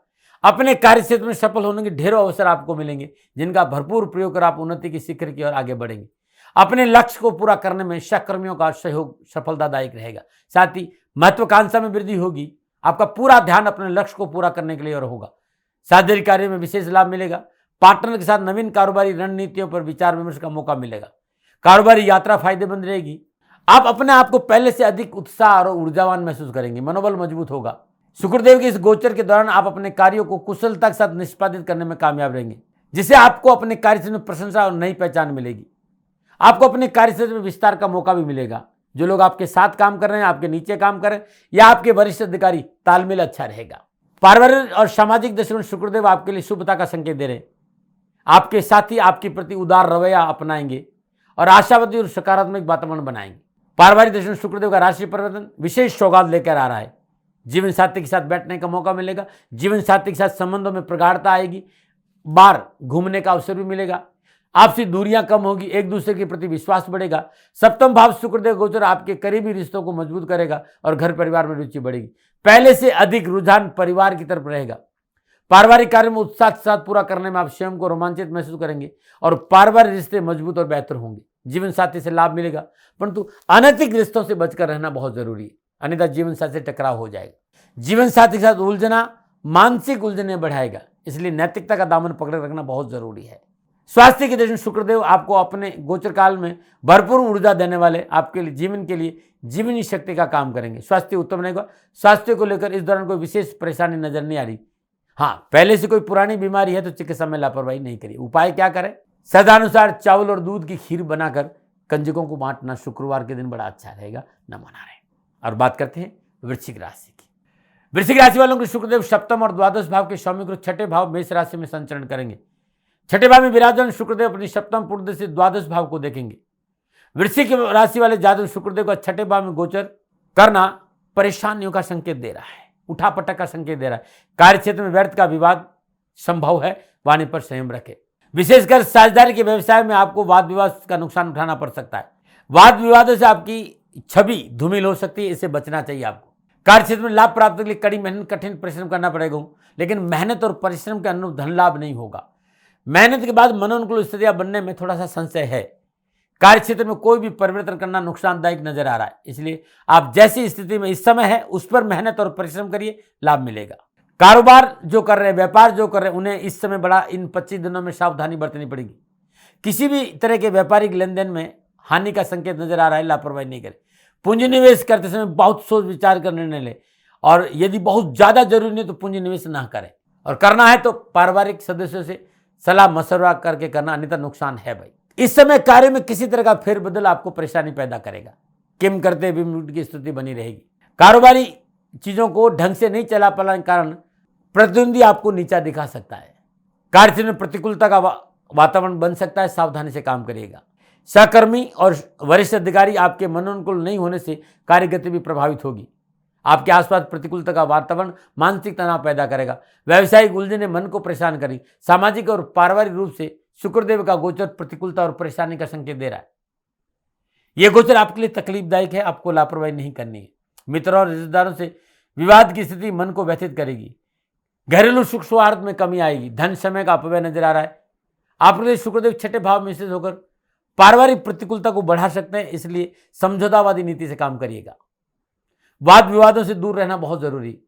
अपने कार्य क्षेत्र में सफल होने के ढेरों अवसर आपको मिलेंगे, जिनका भरपूर प्रयोग कर आप उन्नति की शिखर की ओर आगे बढ़ेंगे। अपने लक्ष्य को पूरा करने में सहकर्मियों का सहयोग सफलतादायक रहेगा। साथ ही महत्वाकांक्षा में वृद्धि होगी। आपका पूरा ध्यान अपने लक्ष्य को पूरा करने के लिए और होगा। शारीरिक कार्य में विशेष लाभ मिलेगा। पार्टनर के साथ नवीन कारोबारी रणनीतियों पर विचार विमर्श का मौका मिलेगा। कारोबारी यात्रा फायदेमंद रहेगी। आप अपने आप को पहले से अधिक उत्साह और ऊर्जावान महसूस करेंगे। मनोबल मजबूत होगा। शुक्रदेव के इस गोचर के दौरान आप अपने कार्यों को कुशलता के साथ निष्पादित करने में कामयाब रहेंगे, जिससे आपको अपने कार्यक्षेत्र में प्रशंसा और नई पहचान मिलेगी। आपको अपने कार्यक्षेत्र में विस्तार का मौका भी मिलेगा। जो लोग आपके साथ काम कर रहे हैं, आपके नीचे काम कर रहे हैं या आपके वरिष्ठ अधिकारी, तालमेल अच्छा रहेगा। पारिवारिक और सामाजिक दृष्टि में शुक्रदेव आपके लिए शुभता का संकेत दे रहे हैं। आपके साथी आपके प्रति उदार रवैया अपनाएंगे और आशावादी और सकारात्मक वातावरण बनाएंगे। पारिवारिक दृष्टि में शुक्रदेव का राशि परिवर्तन विशेष सौगात लेकर आ रहा है। जीवन साथी के साथ बैठने का मौका मिलेगा। जीवन साथी के साथ संबंधों में प्रगाढ़ता आएगी। बाहर घूमने का अवसर भी मिलेगा। आपसी दूरियां कम होगी। एक दूसरे के प्रति विश्वास बढ़ेगा। सप्तम भाव शुक्रदेव गोचर आपके करीबी रिश्तों को मजबूत करेगा और घर परिवार में रुचि बढ़ेगी। पहले से अधिक रुझान परिवार की तरफ रहेगा। पारिवारिक कार्य में उत्साह के साथ पूरा करने में आप स्वयं को रोमांचित महसूस करेंगे और पारिवारिक रिश्ते मजबूत और बेहतर होंगे। जीवन साथी से लाभ मिलेगा, परंतु अनैतिक रिश्तों से बचकर रहना बहुत जरूरी है, अन्यथा जीवन साथी से टकराव हो जाएगा। जीवन साथी के साथ उलझना मानसिक उलझने बढ़ाएगा, इसलिए नैतिकता का दामन पकड़े रखना बहुत जरूरी है। स्वास्थ्य के दृष्टि शुक्रदेव आपको अपने गोचर काल में भरपूर ऊर्जा देने वाले आपके लिए जीवनी शक्ति का काम करेंगे। स्वास्थ्य उत्तम रहेगा। स्वास्थ्य को लेकर इस दौरान कोई विशेष परेशानी नजर नहीं आ रही। हाँ, पहले से कोई पुरानी बीमारी है तो चिकित्सा में लापरवाही नहीं करिए। उपाय क्या करें? सदानुसार चावल और दूध की खीर बनाकर कंजकों को बांटना शुक्रवार के दिन बड़ा अच्छा रहेगा, न मना रहे। और बात करते हैं वृश्चिक राशि की। वृश्चिक राशि वालों के शुक्रदेव सप्तम और द्वादश भाव के स्वामी को 6ठे भाव मेष राशि में संचरण करेंगे। 6ठे भाव में विराजमान शुक्रदेव अपनी सप्तम पूर्व से द्वादश भाव को देखेंगे। वृश्चिक राशि वाले जातक शुक्रदेव का 6ठे भाव में गोचर करना परेशानियों का संकेत दे रहा है, उठापटक का संकेत दे रहा है। कार्य क्षेत्र में व्यर्थ का विवाद संभव है, वाणी पर संयम रखें। विशेषकर साझेदारी के व्यवसाय में आपको वाद विवाद का नुकसान उठाना पड़ सकता है। वाद विवादों से आपकी छवि धूमिल हो सकती है, इससे बचना चाहिए आपको। कार्य क्षेत्र में लाभ प्राप्त के लिए कड़ी मेहनत, कठिन परिश्रम करना पड़ेगा, लेकिन मेहनत और परिश्रम के अनुरूप धन लाभ नहीं होगा। मेहनत के बाद मनोनुकूल स्थितियां बनने में थोड़ा सा संशय है। कार्य क्षेत्र में कोई भी परिवर्तन करना नुकसानदायक नजर आ रहा है, इसलिए आप जैसी स्थिति में इस समय है उस पर मेहनत और परिश्रम करिए, लाभ मिलेगा। कारोबार जो कर रहे हैं, व्यापार जो कर रहे हैं, उन्हें इस समय बड़ा इन 25 दिनों में सावधानी बरतनी पड़ेगी। किसी भी तरह के व्यापारिक लेन देन में हानि का संकेत नजर आ रहा है, लापरवाही नहीं करें। पूंजी निवेश करते समय बहुत सोच विचार कर निर्णय लें, और यदि बहुत ज्यादा जरूरी नहीं तो पूंजी निवेश ना करें, और करना है तो पारिवारिक सदस्यों से सलाह मशवरा करके करना, अन्यथा नुकसान है भाई। इस समय कार्य में किसी तरह का फेरबदल आपको परेशानी पैदा करेगा। किम करते विमुट की स्थिति बनी रहेगी। कारोबारी चीजों को ढंग से नहीं चला पाने के कारण प्रतिद्वंदी आपको नीचा दिखा सकता है। कार्य में प्रतिकूलता का वातावरण बन सकता है, सावधानी से काम करिएगा। सहकर्मी और वरिष्ठ अधिकारी आपके मनोनुकूल नहीं होने से कार्य गति भी प्रभावित होगी। आपके आसपास प्रतिकूलता का वातावरण मानसिक तनाव पैदा करेगा। व्यावसायिक उलझने मन को परेशान करेगी। सामाजिक और पारिवारिक रूप से शुक्रदेव का गोचर प्रतिकूलता और परेशानी का संकेत दे रहा है। यह गोचर आपके लिए तकलीफदायक है, आपको लापरवाही नहीं करनी है। मित्रों और रिश्तेदारों से विवाद की स्थिति मन को व्यथित करेगी। घरेलू सुख सौहार्द में कमी आएगी। धन समय का अपव्यय नजर आ रहा है। आपके लिए शुक्रदेव 6ठे भाव में स्थित होकर पारिवारिक प्रतिकूलता को बढ़ा सकते हैं, इसलिए समझौतावादी नीति से काम करिएगा। वाद विवादों से दूर रहना बहुत जरूरी है।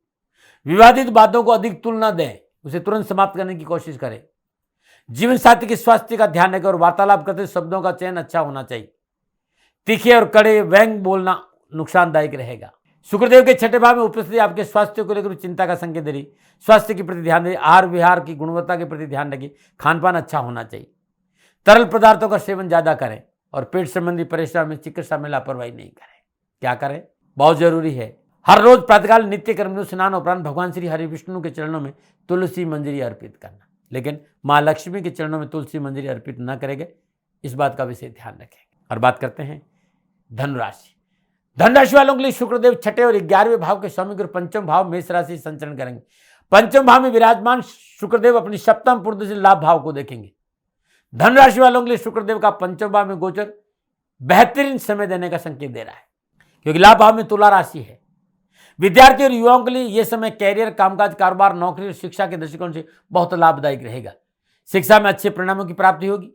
विवादित बातों को अधिक तुलना दें, उसे तुरंत समाप्त करने की कोशिश करें। जीवन साथी के स्वास्थ्य का ध्यान रखें और वार्तालाप करते शब्दों का चयन अच्छा होना चाहिए। तीखे और कड़े व्यंग बोलना नुकसानदायक रहेगा। शुक्रदेव के छठे भाव में उपस्थिति आपके स्वास्थ्य को लेकर चिंता का संकेत दे रही। स्वास्थ्य के प्रति ध्यान दें, आहार विहार की गुणवत्ता के प्रति ध्यान रखें, खान पान अच्छा होना चाहिए। तरल पदार्थों का सेवन ज्यादा करें और पेट संबंधी परेशानी में चिकित्सा में लापरवाही नहीं करें। क्या करें? बहुत जरूरी है हर रोज प्रातःकाल नित्य कर्म स्नान उपरांत भगवान श्री हरि विष्णु के चरणों में तुलसी मंजरी अर्पित करना। लेकिन माँ लक्ष्मी के चरणों में तुलसी मंजरी अर्पित न करेंगे, इस बात का विशेष ध्यान रखेंगे। और बात करते हैं धनुराशि। धनराशि वालों के लिए शुक्रदेव छठे और 11वें भाव के स्वामी और पंचम भाव मेष राशि संचरण करेंगे। पंचम भाव में विराजमान शुक्रदेव अपनी सप्तम पूर्व से लाभ भाव को देखेंगे। धनराशि वालों के लिए शुक्रदेव का पंचम भाव में गोचर बेहतरीन समय देने का संकेत दे रहा है, क्योंकि लाभ भाव में तुला राशि है। विद्यार्थी और युवाओं के लिए यह समय कैरियर, कामकाज, कारोबार, नौकरी और शिक्षा के दृष्टिकोण से बहुत लाभदायक रहेगा। शिक्षा में अच्छे परिणामों की प्राप्ति होगी।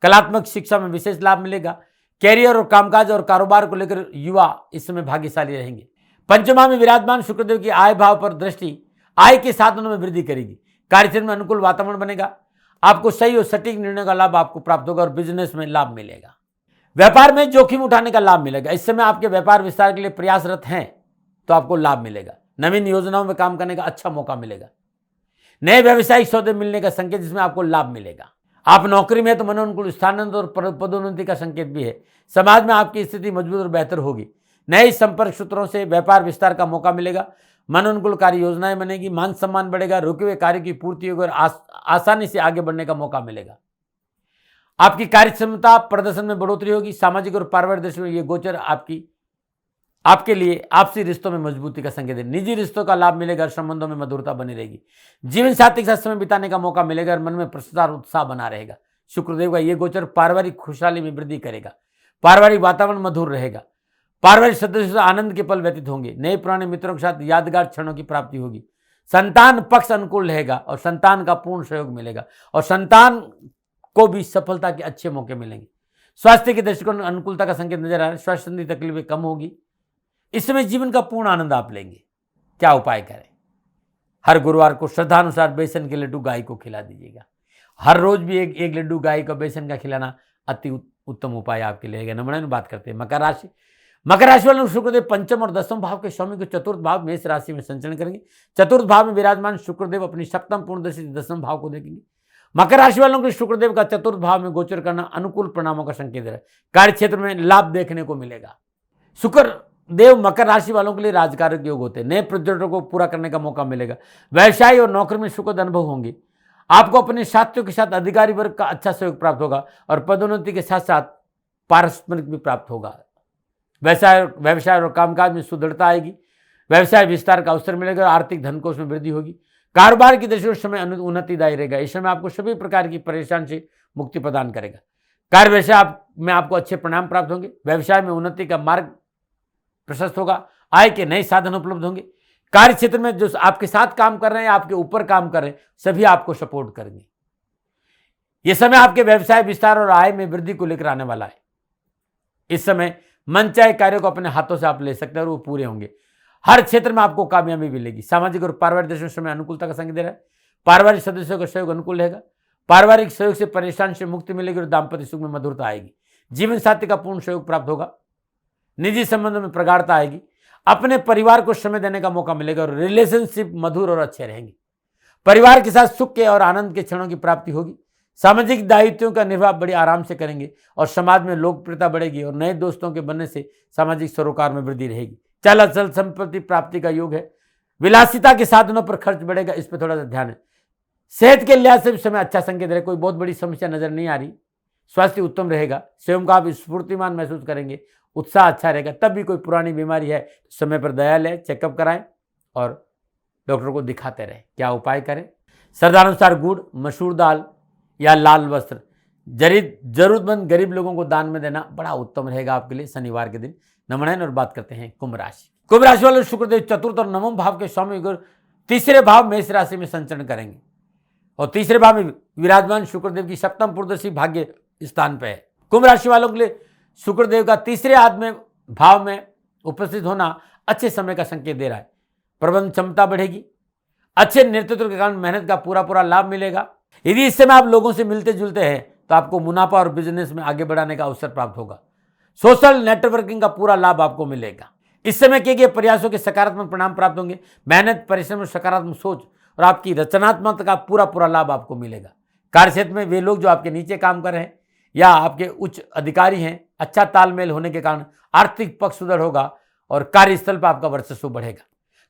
कलात्मक शिक्षा में विशेष लाभ मिलेगा। कैरियर और कामकाज और कारोबार को लेकर युवा इस समय भाग्यशाली रहेंगे। पंचमा में विराजमान शुक्रदेव की आय भाव पर दृष्टि आय के साधनों में वृद्धि करेगी। कार्यक्षेत्र में अनुकूल वातावरण बनेगा। आपको सही और सटीक निर्णय का लाभ आपको प्राप्त होगा और बिजनेस में लाभ मिलेगा। व्यापार में जोखिम उठाने का लाभ मिलेगा। इस समय आपके व्यापार विस्तार के लिए प्रयासरत हैं तो आपको लाभ मिलेगा। नवीन योजनाओं में काम करने का अच्छा मौका मिलेगा। नए व्यवसायिक सौदे मिलने का संकेत, जिसमें आपको लाभ मिलेगा। आप नौकरी में तो मनोनुकूल स्थानांतरण और पदोन्नति का संकेत भी है। समाज में आपकी स्थिति मजबूत और बेहतर होगी। नए संपर्क सूत्रों से व्यापार विस्तार का मौका मिलेगा। मनोनुकूल कार्य योजनाएं बनेगी। मान सम्मान बढ़ेगा। रुके हुए कार्य की पूर्ति होगी और आसानी से आगे बढ़ने का मौका मिलेगा। आपकी कार्य क्षमता प्रदर्शन में बढ़ोतरी होगी। सामाजिक और पारिवारिक दृष्टि में ये गोचर आपके लिए आपसी रिश्तों में मजबूती का संकेत है। निजी रिश्तों का लाभ मिलेगा। संबंधों में मधुरता बनी रहेगी। जीवन साथी के साथ समय बिताने का मौका मिलेगा और मन में प्रसन्नता और उत्साह बना रहेगा। शुक्रदेव का ये गोचर पारिवारिक खुशहाली में वृद्धि करेगा। पारिवारिक वातावरण मधुर रहेगा। पारिवारिक सदस्यों से आनंद के पल व्यतीत होंगे। नए पुराने मित्रों के साथ यादगार क्षणों की प्राप्ति होगी। संतान पक्ष अनुकूल रहेगा और संतान का पूर्ण सहयोग मिलेगा और संतान को भी सफलता के अच्छे मौके मिलेंगे। स्वास्थ्य के दृष्टिकोण में अनुकूलता का संकेत नजर आ रहा है। स्वास्थ्य संबंधी तकलीफें कम होगी। इस समय जीवन का पूर्ण आनंद आप लेंगे। क्या उपाय करें? हर गुरुवार को श्रद्धानुसार बेसन के लड्डू गाय को खिला दीजिएगा। हर रोज भी एक लड्डू गाय को बेसन का खिलाना अति उत्तम उपाय आपके लिए है। नंबर 9 बात करते हैं मकर राशि। मकर राशि वालों शुक्रदेव पंचम और दसम भाव के स्वामी को चतुर्थ भाव मेष राशि में संचरण करेंगे। चतुर्थ भाव में विराजमान शुक्रदेव अपनी सप्तम पूर्ण दृष्टि दसम भाव को देखेंगे। मकर राशि वालों के शुक्रदेव का चतुर्थ भाव में गोचर करना अनुकूल परिणामों का संकेत है। कार्य क्षेत्र में लाभ देखने को मिलेगा। शुक्र देव मकर राशि वालों के लिए राजकारक योग होते हैं। नए प्रोजेक्टों को पूरा करने का मौका मिलेगा। व्यवसाय और नौकरी में सुखद अनुभव होंगे। आपको अपने साथियों के साथ अधिकारी वर्ग का अच्छा सहयोग प्राप्त होगा और पदोन्नति के साथ साथ पारस्परिक भी प्राप्त होगा। व्यवसाय और कामकाज में सुदृढ़ता आएगी। व्यवसाय विस्तार का अवसर मिलेगा और आर्थिक धनकोष में वृद्धि होगी। कारोबार की दृष्टि से समय उन्नतिदायी रहेगा। इस समय आपको सभी प्रकार की परेशानी से मुक्ति प्रदान करेगा। कार्य व्यवसाय में आपको अच्छे परिणाम प्राप्त होंगे। व्यवसाय में उन्नति का मार्ग प्रशस्त होगा। आय के नए साधन उपलब्ध होंगे। कार्य क्षेत्र में जो आपके साथ काम कर रहे हैं, आपके ऊपर काम कर रहे हैं, सभी आपको सपोर्ट करेंगे। यह समय आपके व्यवसाय विस्तार और आय में वृद्धि को लेकर आने वाला है। इस समय मनचाहे कार्यों को अपने हाथों से आप ले सकते हैं और वो पूरे होंगे। हर क्षेत्र में आपको कामयाबी मिलेगी। सामाजिक और पारिवारिक दृष्टि से अनुकूलता का संकेत दे रहा है। पारिवारिक सदस्यों का सहयोग अनुकूल रहेगा। पारिवारिक सहयोग से परेशानी से मुक्ति मिलेगी और दाम्पत्य सुख में मधुरता आएगी। जीवन साथी का पूर्ण सहयोग प्राप्त होगा। निजी संबंधों में प्रगाढ़ता आएगी। अपने परिवार को समय देने का मौका मिलेगा और रिलेशनशिप मधुर और अच्छे रहेंगे। परिवार के साथ सुख के और आनंद के क्षणों की प्राप्ति होगी। सामाजिक दायित्वों का निर्वाह बड़ी आराम से करेंगे और समाज में लोकप्रियता बढ़ेगी और नए दोस्तों के बनने से सामाजिक सरोकार में वृद्धि रहेगी। चल अचल संपत्ति प्राप्ति का योग है। विलासिता के साधनों पर खर्च बढ़ेगा, इस पर थोड़ा सा ध्यान है। सेहत के लिहाज से भी समय अच्छा संकेत रहे। कोई बहुत बड़ी समस्या नजर नहीं आ रही। स्वास्थ्य उत्तम रहेगा। स्वयं का आप स्फूर्तिमान महसूस करेंगे। उत्साह अच्छा रहेगा। तब भी कोई पुरानी बीमारी है, समय पर दया लें, चेकअप कराएं और डॉक्टर को दिखाते रहें। क्या उपाय करें? श्रद्धानुसार गुड़, मसूर दाल या लाल वस्त्र जरूरतमंद गरीब लोगों को दान में देना बड़ा उत्तम रहेगा आपके लिए शनिवार के दिन। नंबर 9 और बात करते हैं कुंभ राशि। कुंभ राशि वाले शुक्रदेव चतुर्थ और नवम भाव के स्वामी तीसरे भाव मेष राशि में संचरण करेंगे और तीसरे भाव में विराजमान शुक्रदेव की सप्तम पूर्वदर्शी भाग्य स्थान पर है। कुंभ राशि वालों के लिए शुक्रदेव का तीसरे भाव में उपस्थित होना अच्छे समय का संकेत दे रहा है। प्रबंध क्षमता बढ़ेगी। अच्छे नेतृत्व के कारण मेहनत का पूरा लाभ मिलेगा। यदि इस समय आप लोगों से मिलते जुलते हैं तो आपको मुनाफा और बिजनेस में आगे बढ़ाने का अवसर प्राप्त होगा। सोशल नेटवर्किंग का पूरा लाभ आपको मिलेगा। इस समय किए गए प्रयासों के सकारात्मक परिणाम प्राप्त होंगे। मेहनत, परिश्रम और सकारात्मक सोच और आपकी रचनात्मकता का पूरा लाभ आपको मिलेगा। कार्यक्षेत्र में वे लोग जो आपके नीचे काम कर रहे हैं या आपके उच्च अधिकारी हैं, अच्छा तालमेल होने के कारण आर्थिक पक्ष सुदृढ़ होगा और कार्यस्थल पर आपका वर्चस्व बढ़ेगा।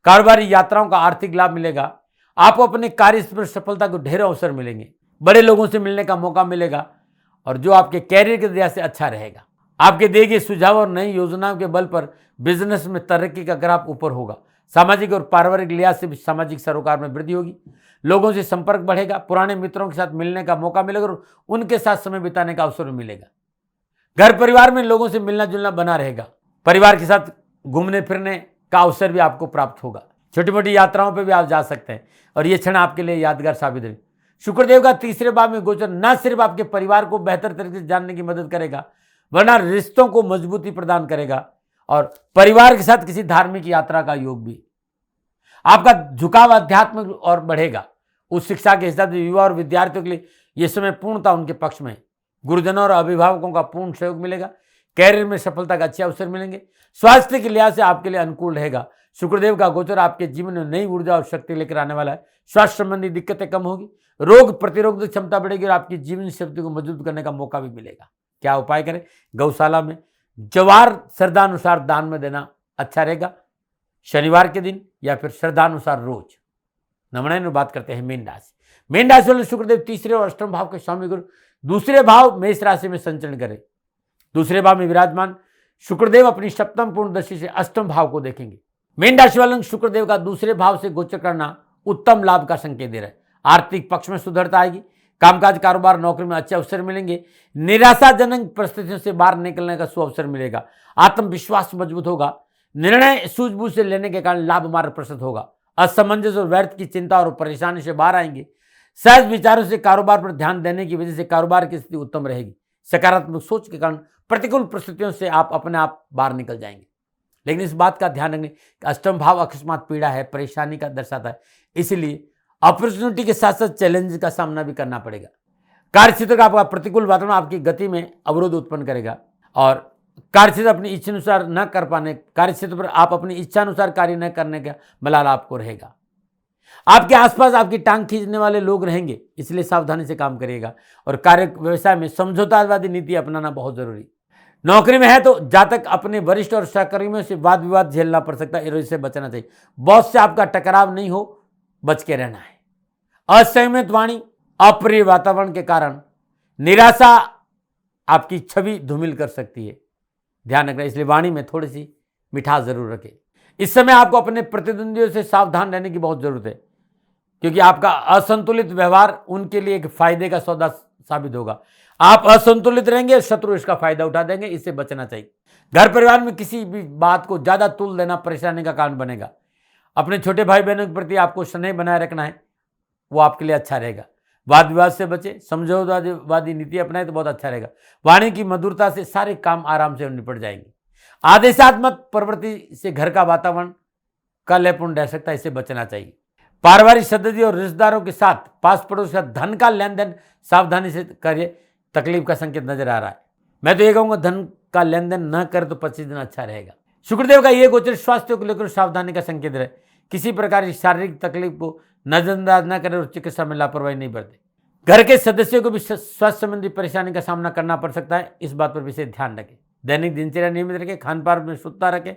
कारोबारी यात्राओं का आर्थिक लाभ मिलेगा। आपको अपने कार्यस्थल पर सफलता को ढेरों अवसर मिलेंगे। बड़े लोगों से मिलने का मौका मिलेगा और जो आपके कैरियर के लिहाज से अच्छा रहेगा। आपके दिए गए सुझाव और नई योजनाओं के बल पर बिजनेस में तरक्की का ग्राफ ऊपर होगा। सामाजिक और पारिवारिक लिहाज से भी सामाजिक सरोकार में वृद्धि होगी। लोगों से संपर्क बढ़ेगा। पुराने मित्रों के साथ मिलने का मौका मिलेगा और उनके साथ समय बिताने का अवसर मिलेगा। घर परिवार में लोगों से मिलना जुलना बना रहेगा। परिवार के साथ घूमने फिरने का अवसर भी आपको प्राप्त होगा। छोटी मोटी यात्राओं पर भी आप जा सकते हैं और ये क्षण आपके लिए यादगार साबित होगी। शुक्रदेव का तीसरे भाव में गोचर न सिर्फ आपके परिवार को बेहतर तरीके से जानने की मदद करेगा, वरना रिश्तों को मजबूती प्रदान करेगा और परिवार के साथ किसी धार्मिक यात्रा का योग भी। आपका झुकाव अध्यात्म और बढ़ेगा। उच्च शिक्षा के हिसाब से युवा और विद्यार्थियों के लिए यह समय पूर्णता उनके पक्ष में। गुरुजनों और अभिभावकों का पूर्ण सहयोग मिलेगा। कैरियर में सफलता का अच्छे अवसर मिलेंगे। स्वास्थ्य के लिहाज से आपके लिए अनुकूल रहेगा। शुक्रदेव का गोचर आपके जीवन में नई ऊर्जा और शक्ति लेकर आने वाला है। स्वास्थ्य संबंधी दिक्कतें कम होगी। रोग प्रतिरोधक क्षमता बढ़ेगी और आपकी जीवन शक्ति को मजबूत करने का मौका भी मिलेगा। क्या उपाय करें? गौशाला में जवार श्रद्धानुसार दान में देना अच्छा रहेगा, शनिवार के दिन या फिर श्रद्धानुसार रोज। नमूने बात करते हैं मीन राशि। मीन राशि वाले शुक्रदेव तीसरे और अष्टम भाव के स्वामी गुरु दूसरे भाव मेष राशि में संचरण करें। दूसरे भाव में विराजमान शुक्रदेव अपनी सप्तम पूर्ण दृष्टि से अष्टम भाव को देखेंगे। मीन राशि वालों शुक्रदेव का दूसरे भाव से गोचर करना उत्तम लाभ का संकेत दे रहा है। आर्थिक पक्ष में सुधरता आएगी। कामकाज, कारोबार, नौकरी में अच्छे अवसर मिलेंगे। निराशाजनक परिस्थितियों से बाहर निकलने का सुअवसर मिलेगा। आत्मविश्वास मजबूत होगा। निर्णय सूझबूझ से लेने के कारण लाभ मार्ग प्रशस्त होगा। असमंजस और व्यर्थ की चिंता और परेशानी से बाहर आएंगे। सहज विचारों से कारोबार पर ध्यान देने की वजह से कारोबार की स्थिति उत्तम रहेगी। सकारात्मक सोच के कारण प्रतिकूल परिस्थितियों से आप अपने आप बाहर निकल जाएंगे। लेकिन इस बात का ध्यान रखें कि अष्टम भाव अकस्मात पीड़ा है, परेशानी का दर्शाता है, इसलिए अपॉर्चुनिटी के साथ साथ चैलेंज का सामना भी करना पड़ेगा। कार्यक्षेत्र का आपका प्रतिकूल वातावरण आपकी गति में अवरोध उत्पन्न करेगा और कार्यक्षेत्र अपनी इच्छा अनुसार न कर पाने, कार्यक्षेत्र पर आप अपनी इच्छा अनुसार कार्य न करने का मलाल आपको रहेगा। आपके आसपास आपकी टांग खींचने वाले लोग रहेंगे, इसलिए सावधानी से काम करिएगा और कार्य व्यवसाय में समझौतावादी नीति अपनाना बहुत जरूरी। नौकरी में है तो जातक अपने वरिष्ठ और सहकर्मियों से वाद विवाद झेलना पड़ सकता है, इससे बचना चाहिए। बॉस से आपका टकराव नहीं हो, बच के रहना है। असंयमित वाणी, अप्रिय वातावरण के कारण निराशा आपकी छवि धूमिल कर सकती है, ध्यान रखना। इसलिए वाणी में थोड़ी सी मिठास जरूर रखें। इस समय आपको अपने प्रतिद्वंदियों से सावधान रहने की बहुत जरूरत है, क्योंकि आपका असंतुलित व्यवहार उनके लिए एक फायदे का सौदा साबित होगा। आप असंतुलित रहेंगे, शत्रु इसका फायदा उठा देंगे, इससे बचना चाहिए। घर परिवार में किसी भी बात को ज्यादा तुल देना परेशानी का कारण बनेगा। अपने छोटे भाई बहनों के प्रति आपको स्नेह बनाए रखना है, वो आपके लिए अच्छा रहेगा। वाद विवाद से बचे, समझौतावादी नीति अपनाए तो बहुत अच्छा रहेगा। वाणी की मधुरता से सारे काम आराम से निपट जाएंगे। आदेशात्मक प्रवृत्ति से घर का वातावरण कलहपूर्ण रह सकता है, इससे बचना चाहिए। पारिवारिक सदस्य और रिश्तेदारों के साथ, पास पड़ोस के साथ धन का लेन देन सावधानी से करिए, तकलीफ का संकेत नजर आ रहा है। मैं तो ये कहूंगा धन का लेन देन न करे तो 25 दिन अच्छा रहेगा। शुक्रदेव का ये गोचर स्वास्थ्य को लेकर सावधानी का संकेत रहे। किसी प्रकार की शारीरिक तकलीफ को नजरअंदाज न करें और चिकित्सा में लापरवाही नहीं बरते। घर के सदस्यों को भी स्वास्थ्य संबंधी परेशानी का सामना करना पड़ सकता है, इस बात पर विशेष ध्यान रखें। दैनिक दिनचर्या नियमित रखें, खान पान में शुद्धता रखें,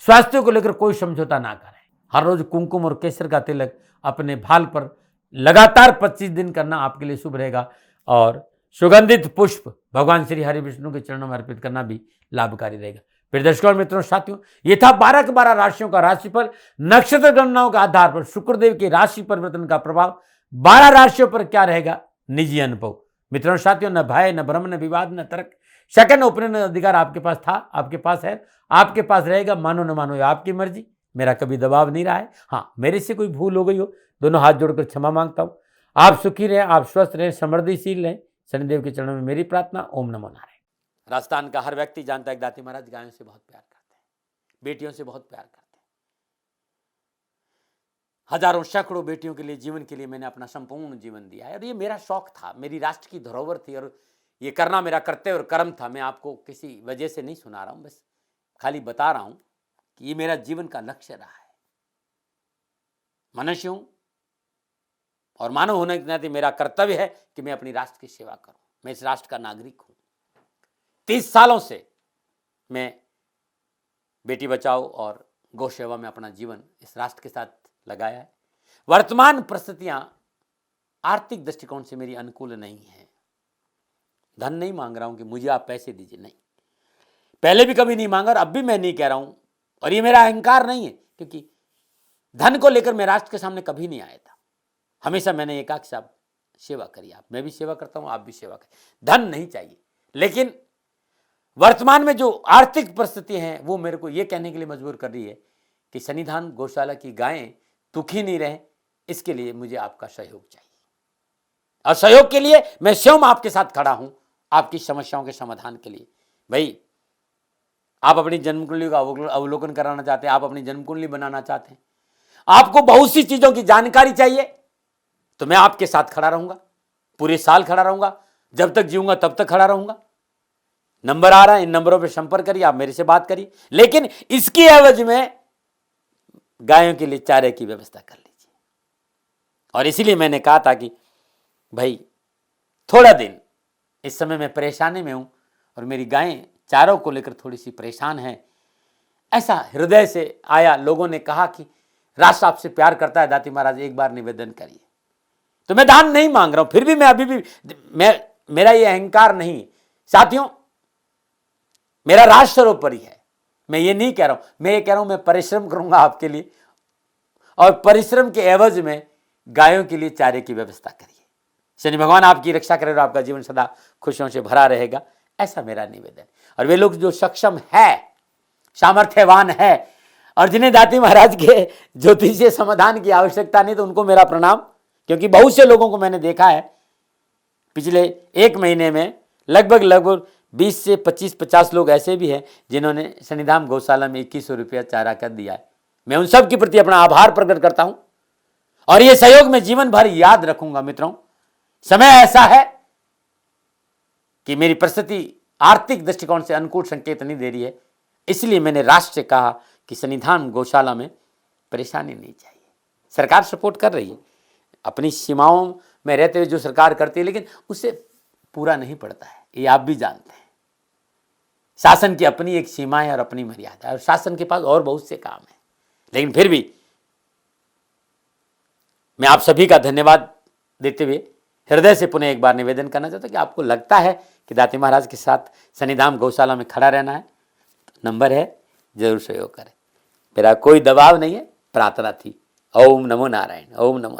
स्वास्थ्य को लेकर कोई समझौता ना करें। हर रोज कुमकुम और केसर का तिलक अपने भाल पर लगातार 25 दिन करना आपके लिए शुभ रहेगा और सुगंधित पुष्प भगवान श्री हरि विष्णु के चरणों में अर्पित करना भी लाभकारी रहेगा। फिर दर्शकों और मित्रों, साथियों, ये था 12 के 12 राशियों का राशिफल। नक्षत्र गणनाओं के आधार पर शुक्रदेव के राशि परिवर्तन का प्रभाव 12 राशियों पर क्या रहेगा, निजी अनुभव। मित्रों साथियों, न भय, न भ्रम, न विवाद, न तर्क, सेकंड ओपिनियन अधिकार आपके पास था, आपके पास है, आपके पास रहेगा। मानो न मानो, आपकी मर्जी। मेरा कभी दबाव नहीं रहा है। हाँ, मेरे से कोई भूल हो गई हो, दोनों हाथ जोड़कर क्षमा मांगता हूं। आप सुखी रहें, आप स्वस्थ रहें, समृद्धिशील रहें। शनिदेव के चरणों में मेरी प्रार्थना। ओम नमो नारायण। राजस्थान का हर व्यक्ति जानता है कि दाती महाराज गायों से बहुत प्यार करते हैं, बेटियों से बहुत प्यार करते हैं। हजारों सैकड़ों बेटियों के लिए, जीवन के लिए मैंने अपना संपूर्ण जीवन दिया है और ये मेरा शौक था, मेरी राष्ट्र की धरोहर थी और ये करना मेरा कर्तव्य और कर्म था। मैं आपको किसी वजह से नहीं सुना रहा हूं, बस खाली बता रहा हूं कि ये मेरा जीवन का लक्ष्य रहा है। मनुष्य हूं और मानव होने के नाते मेरा कर्तव्य है कि मैं अपनी राष्ट्र की सेवा करूं। मैं इस राष्ट्र का नागरिक हूं। 30 सालों से मैं बेटी बचाओ और गौ सेवा में अपना जीवन इस राष्ट्र के साथ लगाया है। वर्तमान परिस्थितियां आर्थिक दृष्टिकोण से मेरी अनुकूल नहीं है। धन नहीं मांग रहा हूं कि मुझे आप पैसे दीजिए, नहीं, पहले भी कभी नहीं मांगा और अब भी मैं नहीं कह रहा हूं और ये मेरा अहंकार नहीं है, क्योंकि धन को लेकर मैं राष्ट्र के सामने कभी नहीं आया था। हमेशा मैंने ये कहा कि साहब सेवा करिए आप, मैं भी सेवा करता हूं, आप भी सेवा करें, धन नहीं चाहिए। लेकिन वर्तमान में जो आर्थिक परिस्थिति है वो मेरे को ये कहने के लिए मजबूर कर रही है कि सन्निधान गौशाला की गायें दुखी नहीं रहे, इसके लिए मुझे आपका सहयोग चाहिए और सहयोग के लिए मैं स्वयं आपके साथ खड़ा हूं, आपकी समस्याओं के समाधान के लिए। भाई, आप अपनी जन्म कुंडली का अवलोकन कराना चाहते हैं, आप अपनी जन्म कुंडली बनाना चाहते हैं, आपको बहुत सी चीजों की जानकारी चाहिए, तो मैं आपके साथ खड़ा रहूंगा, पूरे साल खड़ा रहूंगा, जब तक जीऊंगा तब तक खड़ा रहूंगा। नंबर आ रहा है, इन नंबरों पर संपर्क करिए, आप मेरे से बात करिए, लेकिन इसकी एवज में गायों के लिए चारे की व्यवस्था कर लीजिए। और इसीलिए मैंने कहा था कि भाई थोड़ा दिन, इस समय मैं परेशानी में हूं और मेरी गायें चारों को लेकर थोड़ी सी परेशान है। ऐसा हृदय से आया, लोगों ने कहा कि राष्ट्र आपसे प्यार करता है दाती महाराज, एक बार निवेदन करिए। तो मैं दान नहीं मांग रहा हूं, फिर भी मैं अभी भी मेरा ये अहंकार नहीं है साथियों, मेरा राष्ट्र सर्वोपरि है। मैं ये नहीं कह रहा हूं, मैं ये कह रहा हूं मैं परिश्रम करूंगा आपके लिए और परिश्रम के एवज में गायों के लिए चारे की व्यवस्था करिए। शनि भगवान आपकी रक्षा करे और आपका जीवन सदा खुशियों से भरा रहेगा, ऐसा मेरा निवेदन। और वे लोग जो सक्षम है, सामर्थ्यवान है और जिन्हें दाती महाराज के ज्योतिषीय समाधान की आवश्यकता नहीं, तो उनको मेरा प्रणाम, क्योंकि बहुत से लोगों को मैंने देखा है पिछले 1 महीने में लगभग 20 से 25-50 लोग ऐसे भी हैं जिन्होंने सन्निधान गौशाला में 2100 रुपया चारा कर दिया है। मैं उन सब के प्रति अपना आभार प्रकट करता हूं और यह सहयोग में जीवन भर याद रखूंगा। मित्रों, समय ऐसा है कि मेरी परिस्थिति आर्थिक दृष्टिकोण से अनुकूल संकेत नहीं दे रही है, इसलिए मैंने राष्ट्र से कहा कि सन्निधान गौशाला में परेशानी नहीं चाहिए। सरकार सपोर्ट कर रही है, अपनी सीमाओं में रहते हुए जो सरकार करती है, लेकिन उससे पूरा नहीं पड़ता है, ये आप भी जानते हैं। शासन की अपनी एक सीमा है और अपनी मर्यादा है और शासन के पास और बहुत से काम है। लेकिन फिर भी मैं आप सभी का धन्यवाद देते हुए हृदय से पुनः एक बार निवेदन करना चाहता हूं कि आपको लगता है कि दाती महाराज के साथ सन्निधान गौशाला में खड़ा रहना है, तो नंबर है, जरूर सहयोग करें। मेरा कोई दबाव नहीं है, प्रार्थना थी। ओम नमो नारायण। ओम नमो।